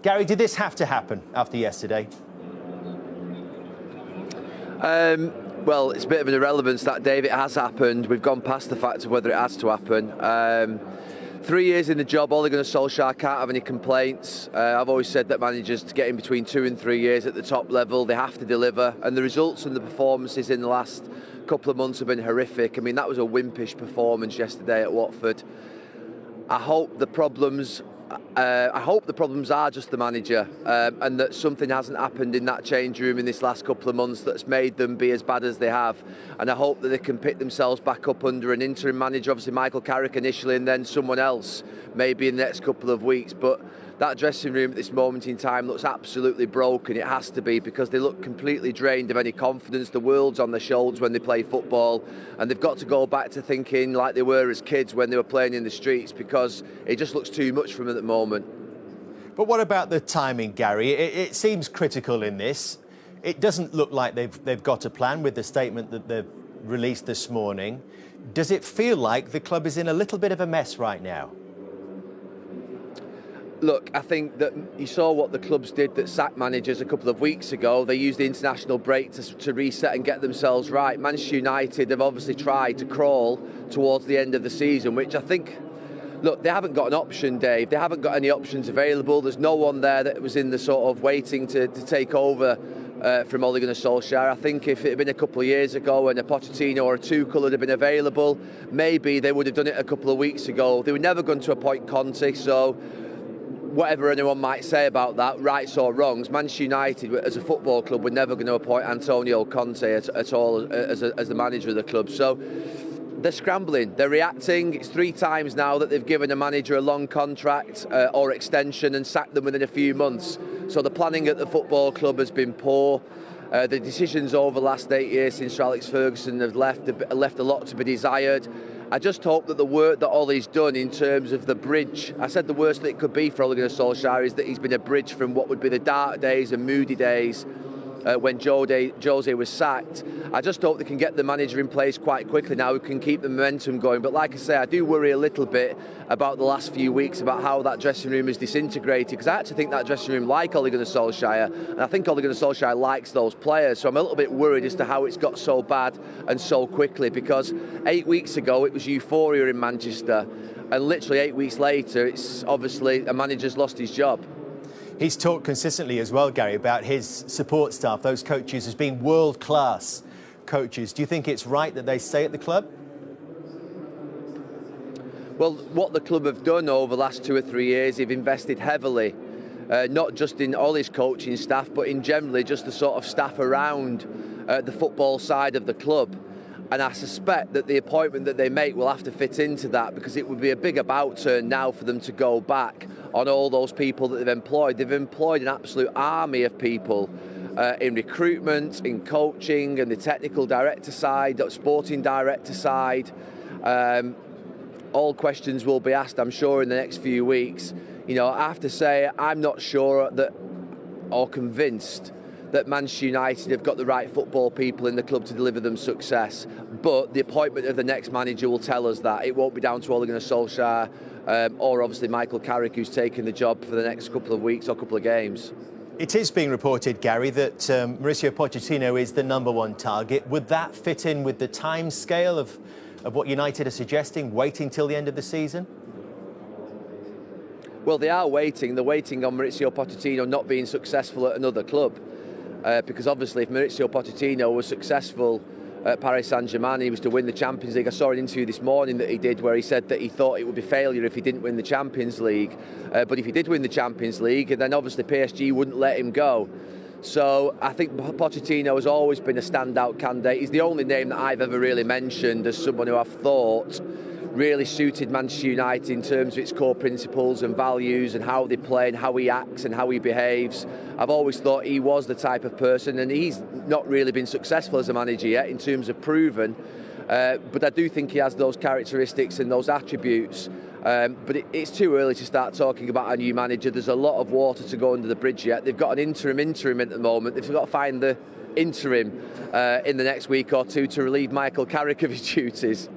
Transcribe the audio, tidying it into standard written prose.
Gary, did this have to happen after yesterday? Well, it's a bit of an irrelevance that, Dave. It has happened. We've gone past the fact of whether it has to happen. 3 years in the job, Ole Gunnar Solskjaer can't have any complaints. I've always said that managers, to get in between 2 and 3 years at the top level, they have to deliver. And the results and the performances in the last couple of months have been horrific. I mean, that was a wimpish performance yesterday at Watford. I hope the problems are just the manager, and that something hasn't happened in that change room in this last couple of months that's made them be as bad as they have. And I hope that they can pick themselves back up under an interim manager, obviously Michael Carrick initially, and then someone else maybe in the next couple of weeks. But that dressing room at this moment in time looks absolutely broken. It has to be, because they look completely drained of any confidence. The world's on their shoulders when they play football, and they've got to go back to thinking like they were as kids when they were playing in the streets, because it just looks too much for them at the moment. But what about the timing, Gary? It seems critical in this. It doesn't look like they've got a plan with the statement that they've released this morning. Does it feel like the club is in a little bit of a mess right now? Look, I think that you saw what the clubs did that sacked managers a couple of weeks ago. They used the international break to reset and get themselves right. Manchester United have obviously tried to crawl towards the end of the season, which I think, look, they haven't got an option, Dave. They haven't got any options available. There's no one there that was in the sort of waiting to take over from Ole Gunnar Solskjaer. I think if it had been a couple of years ago and a Pochettino or a Tuchel had been available, maybe they would have done it a couple of weeks ago. They were never going to appoint Conte, so whatever anyone might say about that, rights or wrongs, Manchester United as a football club were never going to appoint Antonio Conte at all as the manager of the club. So they're scrambling, they're reacting. It's 3 times now that they've given a manager a long contract or extension and sacked them within a few months. So the planning at the football club has been poor. The decisions over the last 8 years since Sir Alex Ferguson have left a lot to be desired. I just hope that the work that Ole's done in terms of the bridge, I said the worst that it could be for Ole Gunnar Solskjaer is that he's been a bridge from what would be the dark days and moody days when Jose was sacked. I just hope they can get the manager in place quite quickly now who can keep the momentum going. But like I say, I do worry a little bit about the last few weeks about how that dressing room is disintegrated, because I actually think that dressing room like Ole Gunnar Solskjaer, and I think Ole Gunnar Solskjaer likes those players. So I'm a little bit worried as to how it's got so bad and so quickly, because 8 weeks ago it was euphoria in Manchester, and literally 8 weeks later it's obviously a manager's lost his job. He's talked consistently as well, Gary, about his support staff, those coaches, as being world-class coaches. Do you think it's right that they stay at the club? Well, what the club have done over the last 2 or 3 years, they've invested heavily, not just in Ole's coaching staff, but in generally just the sort of staff around the football side of the club. And I suspect that the appointment that they make will have to fit into that, because it would be a big about turn now for them to go back on all those people that they've employed. They've employed an absolute army of people in recruitment, in coaching, and the technical director side, the sporting director side. All questions will be asked, I'm sure, in the next few weeks. You know, I have to say, I'm not sure that, or convinced that Manchester United have got the right football people in the club to deliver them success. But the appointment of the next manager will tell us that. It won't be down to Ole Gunnar Solskjaer or obviously Michael Carrick, who's taken the job for the next couple of weeks or couple of games. It is being reported, Gary, that Mauricio Pochettino is the #1 target. Would that fit in with the time scale of what United are suggesting, waiting till the end of the season? Well, they are waiting. They're waiting on Mauricio Pochettino not being successful at another club. Because obviously if Mauricio Pochettino was successful at Paris Saint-Germain, he was to win the Champions League. I saw an interview this morning that he did where he said that he thought it would be failure if he didn't win the Champions League. But if he did win the Champions League, then obviously PSG wouldn't let him go. So I think Pochettino has always been a standout candidate. He's the only name that I've ever really mentioned as someone who I've thought really suited Manchester United in terms of its core principles and values and how they play and how he acts and how he behaves. I've always thought he was the type of person, and he's not really been successful as a manager yet in terms of proven, but I do think he has those characteristics and those attributes. But it's too early to start talking about a new manager. There's a lot of water to go under the bridge yet. They've got an interim at the moment. They've got to find the interim in the next week or two to relieve Michael Carrick of his duties.